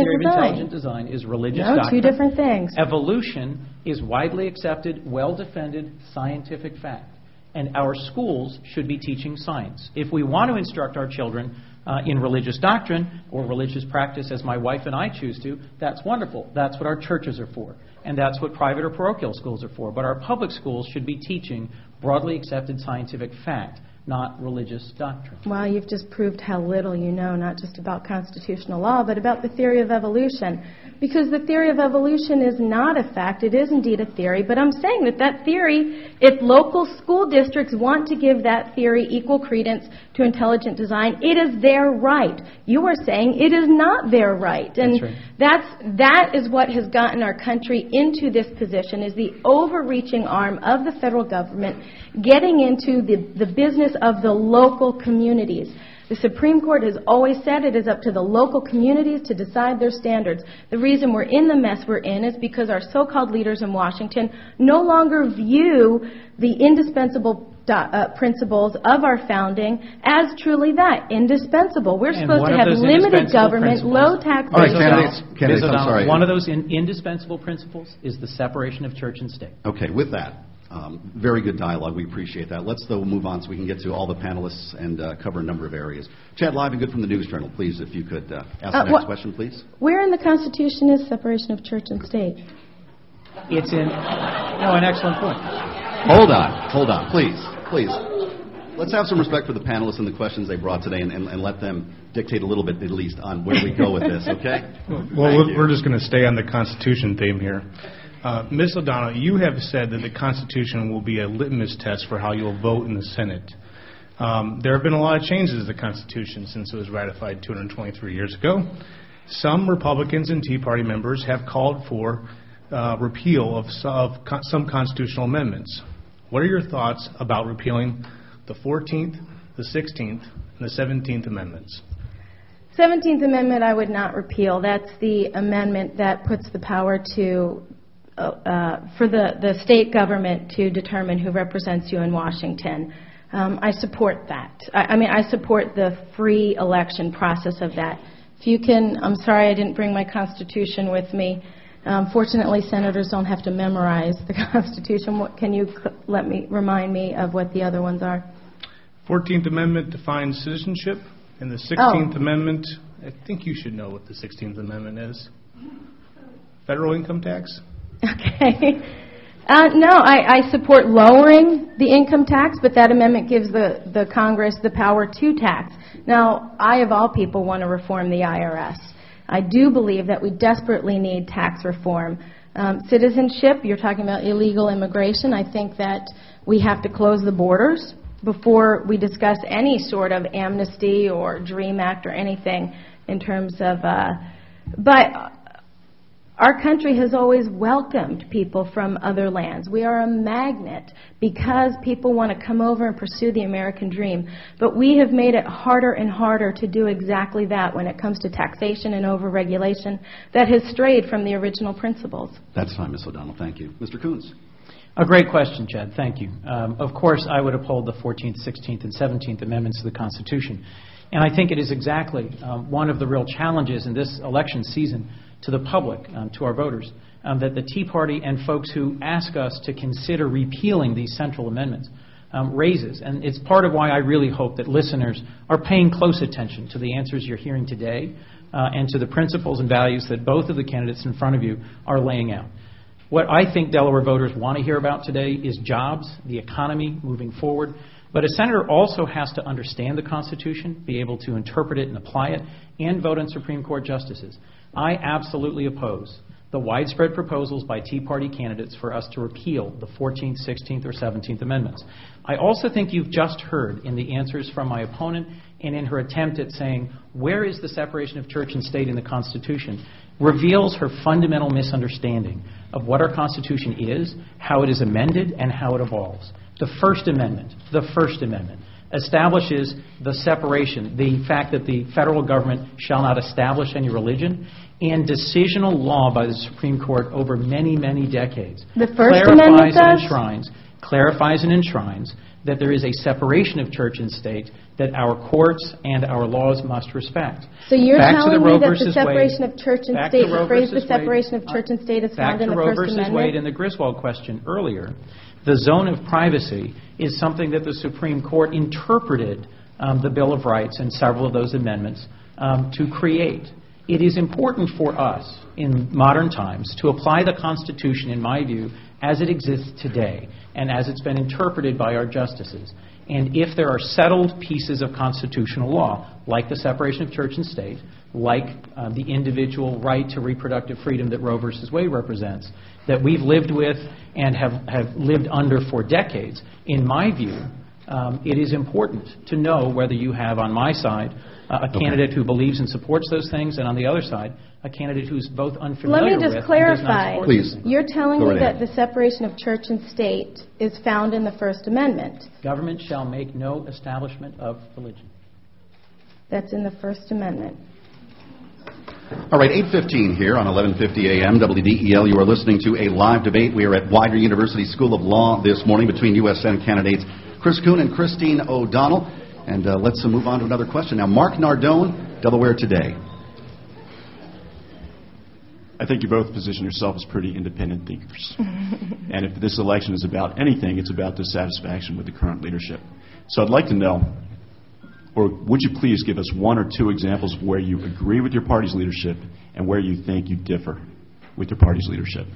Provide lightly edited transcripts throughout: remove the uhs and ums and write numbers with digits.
theory design. of intelligent design is religious No, doctrine. 2 different things. Evolution is widely accepted, well-defended scientific fact. And our schools should be teaching science. If we want to instruct our children in religious doctrine or religious practice, as my wife and I choose to, that's wonderful. That's what our churches are for. And that's what private or parochial schools are for. But our public schools should be teaching broadly accepted scientific fact, not religious doctrine. Well, you've just proved how little you know, not just about constitutional law, but about the theory of evolution. Because the theory of evolution is not a fact. It is indeed a theory. But I'm saying that theory, if local school districts want to give that theory equal credence to intelligent design, it is their right. You are saying it is not their right. And that's right. that is what has gotten our country into this position, is the overreaching arm of the federal government getting into the business of the local communities. The Supreme Court has always said it is up to the local communities to decide their standards. The reason we're in the mess we're in is because our so-called leaders in Washington no longer view the indispensable principles of our founding as truly that, indispensable. We're supposed to have limited government, low taxation. All right, candidates, I'm sorry. One of those indispensable principles is the separation of church and state. Okay, with that, very good dialogue. We appreciate that. Let's, though, move on so we can get to all the panelists and cover a number of areas. Chad Livengood from the News Journal, please, if you could ask the next question, please. Where in the Constitution is separation of church and state? It's in... No, an excellent point. Hold on, please. Let's have some respect for the panelists and the questions they brought today and let them dictate a little bit, at least, on where we go with this, okay? Well, we're just going to stay on the Constitution theme here. Ms. O'Donnell, you have said that the Constitution will be a litmus test for how you'll vote in the Senate. There have been a lot of changes to the Constitution since it was ratified 223 years ago. Some Republicans and Tea Party members have called for repeal of some constitutional amendments. What are your thoughts about repealing the 14th, the 16th, and the 17th Amendments? 17th Amendment I would not repeal. That's the amendment that puts the power to for the state government to determine who represents you in Washington. I support that. I support the free election process of that. If you can, I'm sorry I didn't bring my Constitution with me. Fortunately, senators don't have to memorize the Constitution. Can you remind me of what the other ones are? 14th Amendment defines citizenship, and the 16th Amendment, I think you should know what the 16th Amendment is. Federal income tax? Okay. No, I support lowering the income tax, but that amendment gives the Congress the power to tax. Now, I, of all people, want to reform the IRS. I do believe that we desperately need tax reform. Citizenship, you're talking about illegal immigration. I think that we have to close the borders before we discuss any sort of amnesty or DREAM Act or anything in terms of... But our country has always welcomed people from other lands. We are a magnet because people want to come over and pursue the American dream. But we have made it harder and harder to do exactly that when it comes to taxation and over-regulation that has strayed from the original principles. That's fine, Ms. O'Donnell. Thank you. Mr. Coons. A great question, Chad. Thank you. Of course, I would uphold the 14th, 16th, and 17th Amendments to the Constitution. And I think it is exactly one of the real challenges in this election season to the public, to our voters, that the Tea Party and folks who ask us to consider repealing these central amendments raises. And it's part of why I really hope that listeners are paying close attention to the answers you're hearing today and to the principles and values that both of the candidates in front of you are laying out. What I think Delaware voters want to hear about today is jobs, the economy moving forward. But a senator also has to understand the Constitution, be able to interpret it and apply it, and vote on Supreme Court justices. I absolutely oppose the widespread proposals by Tea Party candidates for us to repeal the 14th, 16th, or 17th Amendments. I also think you've just heard in the answers from my opponent and in her attempt at saying, where is the separation of church and state in the Constitution, reveals her fundamental misunderstanding of what our Constitution is, how it is amended, and how it evolves. The First Amendment establishes the separation, the fact that the federal government shall not establish any religion, and decisional law by the Supreme Court over many, many decades the First Amendment clarifies and enshrines clarifies and enshrines that there is a separation of church and state that our courts and our laws must respect. So you're Back telling to the me Roe that versus the separation Wade, of church and back state, to Roe the phrase the versus separation Wade, of church and state is back found in to the Roe First versus Amendment? Wade and the Griswold question earlier. The zone of privacy is something that the Supreme Court interpreted the Bill of Rights and several of those amendments to create. It is important for us in modern times to apply the Constitution, in my view, as it exists today and as it's been interpreted by our justices. And if there are settled pieces of constitutional law, like the separation of church and state, like the individual right to reproductive freedom that Roe versus Wade represents, that we've lived with and have lived under for decades, in my view, it is important to know whether you have on my side a candidate who believes and supports those things, and on the other side, a candidate who's both unfamiliar with Let me just clarify. Please. You're telling Go me right that the separation of church and state is found in the First Amendment. Government shall make no establishment of religion. That's in the First Amendment. All right, 8:15 here on 1150 AM WDEL. You are listening to a live debate. We are at Widener University School of Law this morning between U.S. Senate candidates Chris Coons and Christine O'Donnell. And let's move on to another question. Now, Mark Nardone, Delaware Today. I think you both position yourself as pretty independent thinkers. And if this election is about anything, it's about dissatisfaction with the current leadership. So I'd like to know, or would you please give us one or two examples of where you agree with your party's leadership and where you think you differ with your party's leadership?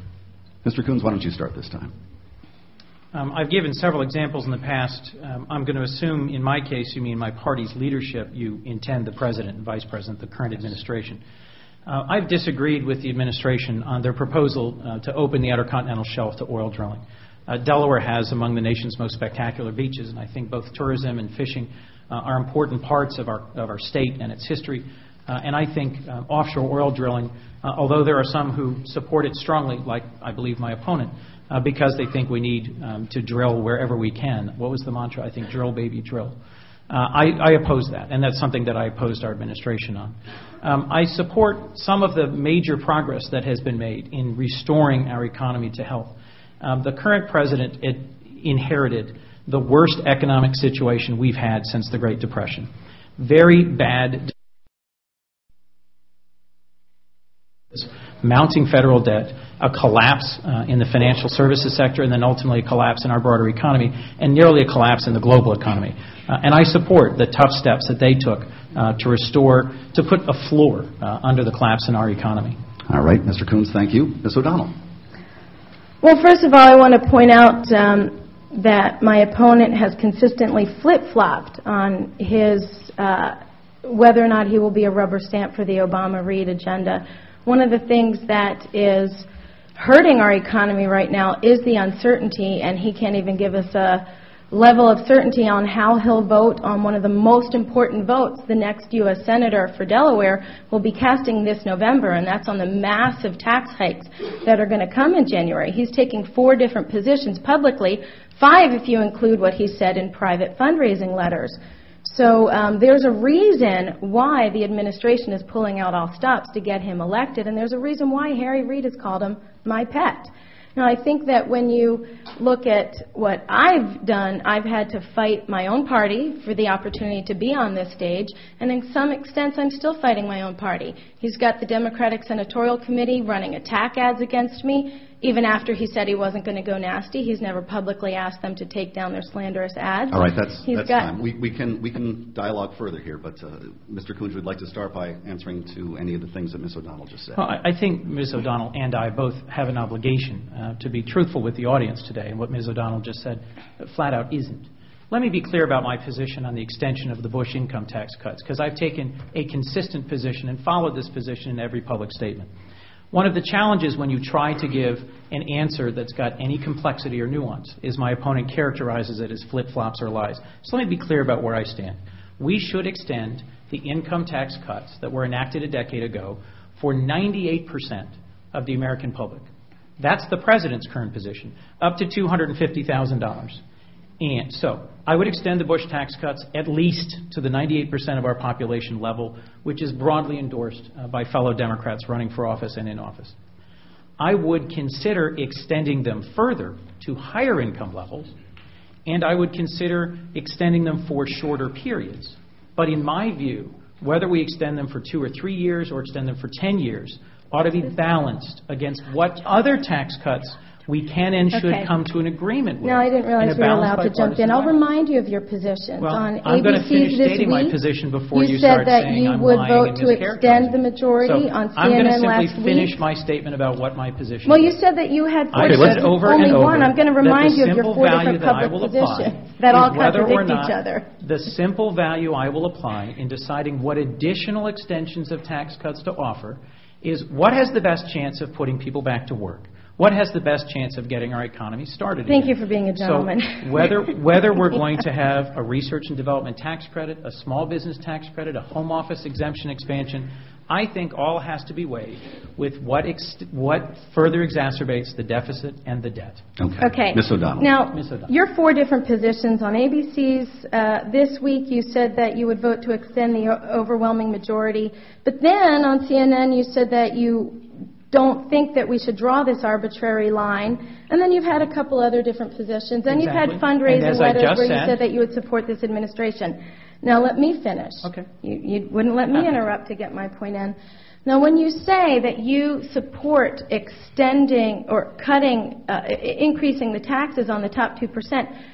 Mr. Coons, why don't you start this time? I've given several examples in the past. I'm going to assume, in my case, you mean my party's leadership. You intend the president and vice president, the current administration. I've disagreed with the administration on their proposal to open the Outer Continental Shelf to oil drilling. Delaware has among the nation's most spectacular beaches, and I think both tourism and fishing are important parts of our state and its history. And I think offshore oil drilling, although there are some who support it strongly, like I believe my opponent, because they think we need to drill wherever we can. What was the mantra? I think drill, baby, drill. I oppose that, and that's something that I opposed our administration on. I support some of the major progress that has been made in restoring our economy to health. The current president inherited the worst economic situation we've had since the Great Depression. Very bad, mounting federal debt, a collapse in the financial services sector, and then ultimately a collapse in our broader economy, and nearly a collapse in the global economy. And I support the tough steps that they took to restore, to put a floor under the collapse in our economy. All right, Mr. Coons, thank you. Ms. O'Donnell. Well, first of all, I want to point out that my opponent has consistently flip-flopped on his whether or not he will be a rubber stamp for the Obama-Reid agenda. One of the things that is hurting our economy right now is the uncertainty, and he can't even give us a level of certainty on how he'll vote on one of the most important votes. The next U.S. Senator for Delaware will be casting this November, and that's on the massive tax hikes that are going to come in January. He's taking 4 different positions publicly, 5 if you include what he said in private fundraising letters. So there's a reason why the administration is pulling out all stops to get him elected, and there's a reason why Harry Reid has called him my pet. Now, I think that when you look at what I've done, I've had to fight my own party for the opportunity to be on this stage, and in some extent, I'm still fighting my own party. He's got the Democratic Senatorial Committee running attack ads against me. Even after he said he wasn't going to go nasty, he's never publicly asked them to take down their slanderous ads. All right, that's time. We can dialogue further here, but Mr. Coons would like to start by answering to any of the things that Ms. O'Donnell just said. Well, I think Ms. O'Donnell and I both have an obligation to be truthful with the audience today, and what Ms. O'Donnell just said flat out isn't. Let me be clear about my position on the extension of the Bush income tax cuts, because I've taken a consistent position and followed this position in every public statement. One of the challenges when you try to give an answer that's got any complexity or nuance is my opponent characterizes it as flip-flops or lies. So let me be clear about where I stand. We should extend the income tax cuts that were enacted a decade ago for 98% of the American public. That's the president's current position, up to $250,000. And so I would extend the Bush tax cuts at least to the 98% of our population level, which is broadly endorsed by fellow Democrats running for office and in office. I would consider extending them further to higher income levels, and I would consider extending them for shorter periods. But in my view, whether we extend them for 2 or 3 years or extend them for 10 years ought to be balanced against what other tax cuts we can and should come to an agreement with. No, I didn't realize we were allowed to jump in. I'll remind you of your positions. Well, on I'm going to ABC's finish this stating my week, position before you said start that saying you I'm would lying vote and to extend the majority so on I'm going to CNN last simply finish week. my statement about what my position Well, is. you said that you had I've said over only and over one. I'm going to remind you of your that the 4 simple value different that I public will apply positions that all is whether or contradict not each other. the simple value I will apply in deciding what additional extensions of tax cuts to offer is what has the best chance of putting people back to work. What has the best chance of getting our economy started Thank again? you for being a gentleman. So whether we're going to have a research and development tax credit, a small business tax credit, a home office exemption expansion, I think all has to be weighed with what further exacerbates the deficit and the debt. Okay. Ms. O'Donnell. Now, Ms. O'Donnell. your 4 different positions on ABC's this week, you said that you would vote to extend the overwhelming majority. But then on CNN, you said that you don't think that we should draw this arbitrary line. And then you've had a couple other different positions. And you've had fundraising letters where you said that you would support this administration. Now, let me finish. Okay. You wouldn't let me interrupt to get my point in. Now, when you say that you support extending or cutting, increasing the taxes on the top 2%,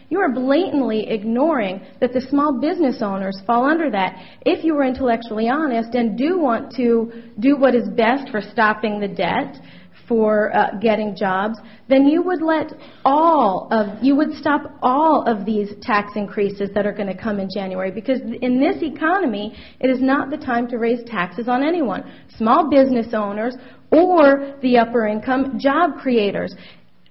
you are blatantly ignoring that the small business owners fall under that. If you were intellectually honest and do want to do what is best for stopping the debt, for getting jobs, then you would stop all of these tax increases that are going to come in January, because in this economy, it is not the time to raise taxes on anyone, small business owners or the upper income job creators.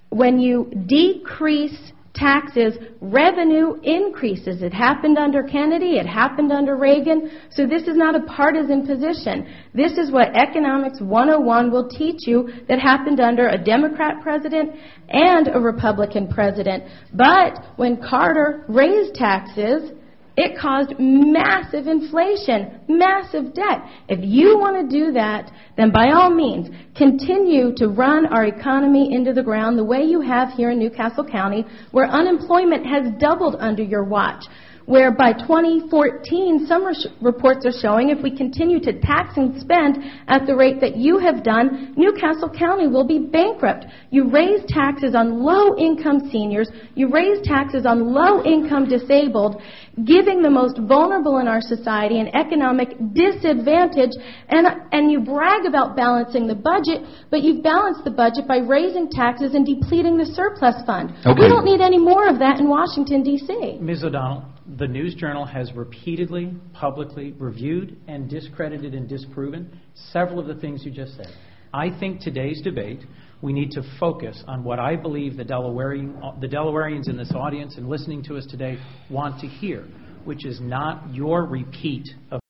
When you decrease taxes, revenue increases. It happened under Kennedy. It happened under Reagan. So this is not a partisan position. This is what Economics 101 will teach you that happened under a Democrat president and a Republican president. But when Carter raised taxes, it caused massive inflation, massive debt. If you want to do that, then by all means, continue to run our economy into the ground the way you have here in Newcastle County, where unemployment has doubled under your watch, where by 2014, some reports are showing if we continue to tax and spend at the rate that you have done, Newcastle County will be bankrupt. You raise taxes on low-income seniors. You raise taxes on low-income disabled, giving the most vulnerable in our society an economic disadvantage, and you brag about balancing the budget, but you've balanced the budget by raising taxes and depleting the surplus fund. Okay. We don't need any more of that in Washington, D.C. Ms. O'Donnell, the News Journal has repeatedly, publicly reviewed and discredited and disproven several of the things you just said. I think today's debate, we need to focus on what I believe the Delawareans in this audience and listening to us today want to hear, which is not your repeat of